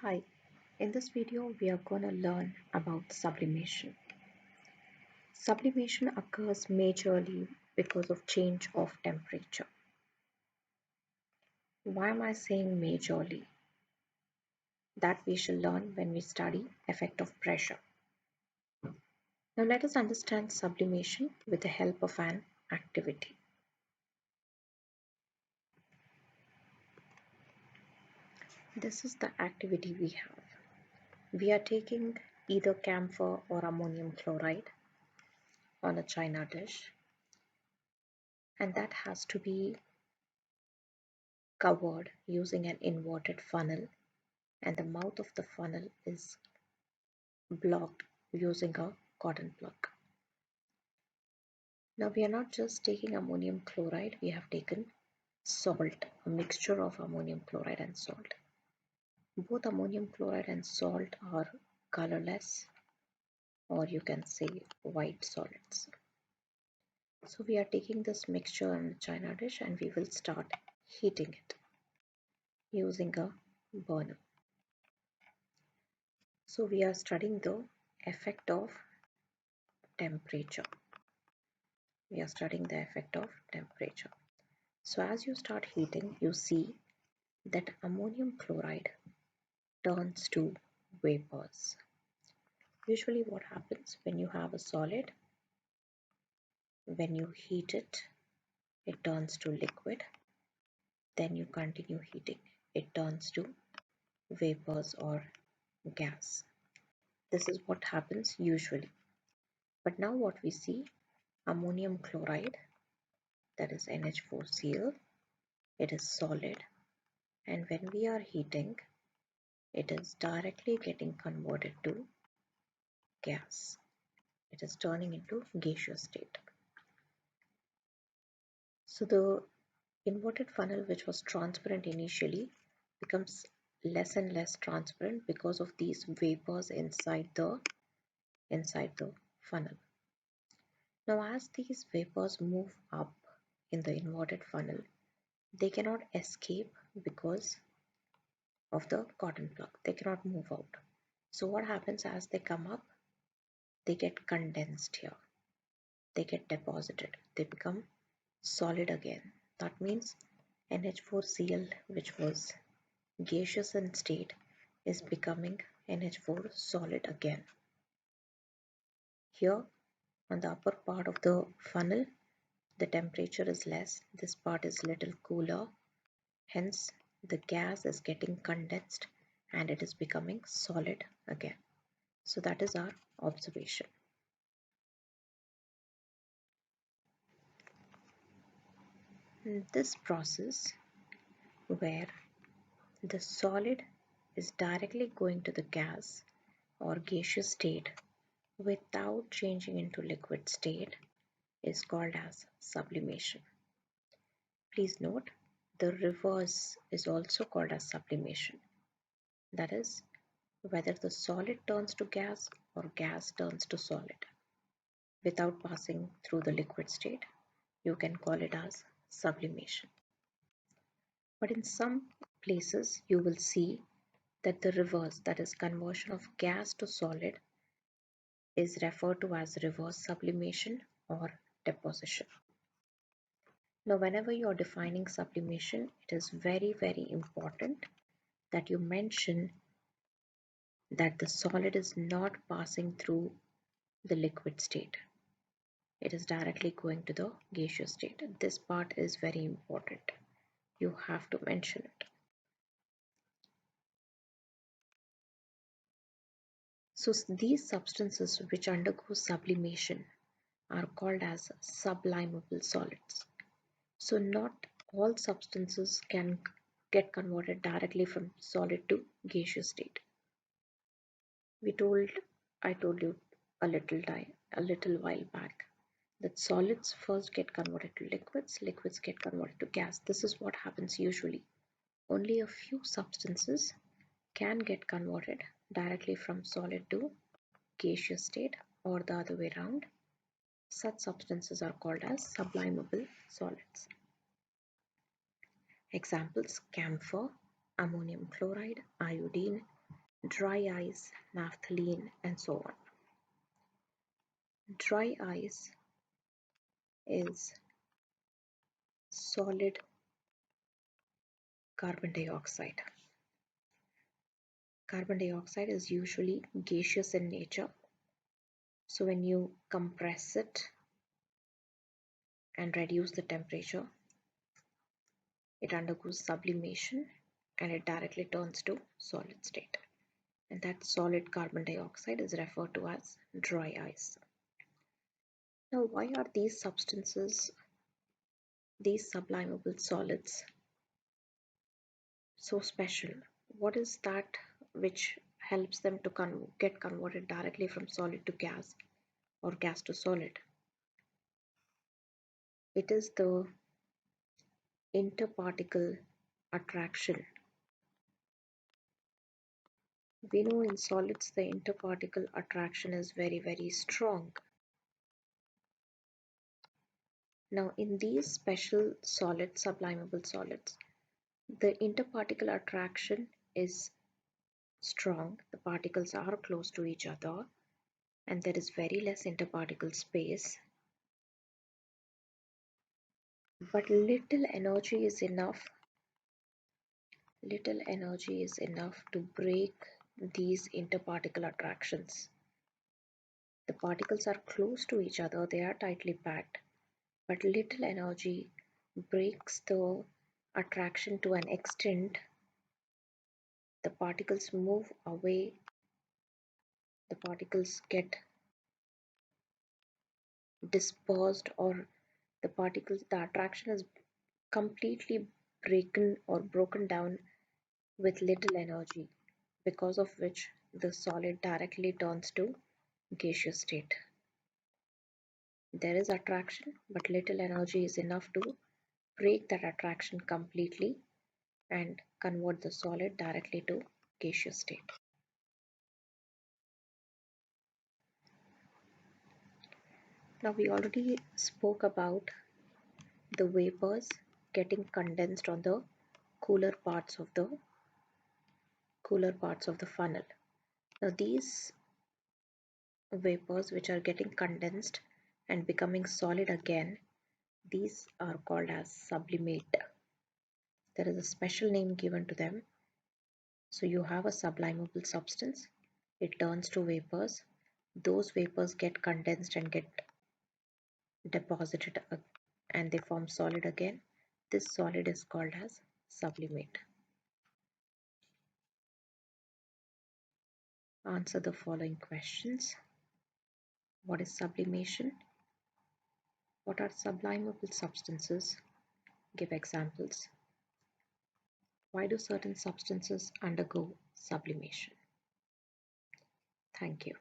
Hi, in this video we are going to learn about sublimation. Sublimation occurs majorly because of change of temperature. Why am I saying majorly? That we shall learn when we study effect of pressure. Now let us understand sublimation with the help of an activity. This is the activity we have. We are taking either camphor or ammonium chloride on a china dish, and that has to be covered using an inverted funnel, and the mouth of the funnel is blocked using a cotton plug. Now we are not just taking ammonium chloride, we have taken salt, a mixture of ammonium chloride and salt. Both ammonium chloride and salt are colorless, or you can say white solids. So we are taking this mixture in a china dish and we will start heating it using a burner. So we are studying the effect of temperature. We are studying the effect of temperature. So as you start heating, you see that ammonium chloride turns to vapors. Usually what happens when you have a solid, when you heat it, it turns to liquid. Then you continue heating, it turns to vapors or gas. This is what happens usually. But now what we see, ammonium chloride, that is NH4Cl, it is solid, and when we are heating, it is directly getting converted to gas. It is turning into gaseous state. So the inverted funnel, which was transparent initially, becomes less and less transparent because of these vapors inside the funnel. Now as these vapors move up in the inverted funnel, they cannot escape because of the cotton plug. They cannot move out. So what happens, as they come up, they get condensed here. They get deposited. They become solid again. That means NH4Cl, which was gaseous in state, is becoming NH4 solid again. Here on the upper part of the funnel, the temperature is less. This part is little cooler. Hence, the gas is getting condensed and it is becoming solid again. So that is our observation. This process where the solid is directly going to the gas or gaseous state without changing into liquid state is called as sublimation. Please note, the reverse is also called as sublimation. That is, whether the solid turns to gas or gas turns to solid without passing through the liquid state, you can call it as sublimation. But in some places you will see that the reverse, that is conversion of gas to solid, is referred to as reverse sublimation or deposition. Now whenever you are defining sublimation, it is very important that you mention that the solid is not passing through the liquid state. It is directly going to the gaseous state. This part is very important. You have to mention it. So these substances which undergo sublimation are called as sublimable solids. So not all substances can get converted directly from solid to gaseous state. I told you a little while back that solids first get converted to liquids, liquids get converted to gas. This is what happens usually. Only a few substances can get converted directly from solid to gaseous state or the other way around. Such substances are called as sublimable solids. Examples: camphor, ammonium chloride, iodine, dry ice, naphthalene, and so on. Dry ice is solid carbon dioxide. Carbon dioxide is usually gaseous in nature. So when you compress it and reduce the temperature, it undergoes sublimation and it directly turns to solid state. And that solid carbon dioxide is referred to as dry ice. Now, why are these substances, these sublimable solids, so special? What is that which helps them to get converted directly from solid to gas or gas to solid? It is the interparticle attraction. We know in solids the interparticle attraction is very strong. Now in these special solids, sublimable solids, the interparticle attraction is strong. The particles are close to each other and there is very less interparticle space. But little energy is enough to break these interparticle attractions. The particles are close to each other, they are tightly packed, but little energy breaks the attraction to an extent the particles move away, the particles get dispersed, or the attraction is completely broken down with little energy, because of which the solid directly turns to gaseous state. There is attraction, but little energy is enough to break that attraction completely and convert the solid directly to gaseous state. Now we already spoke about the vapors getting condensed on the cooler parts of the funnel. Now these vapors which are getting condensed and becoming solid again, these are called as sublimate. There is a special name given to them. So you have a sublimable substance, it turns to vapors, those vapors get condensed and get deposited and they form solid again. This solid is called as sublimate. Answer the following questions. What is sublimation? What are sublimable substances? Give examples. Why do certain substances undergo sublimation? Thank you.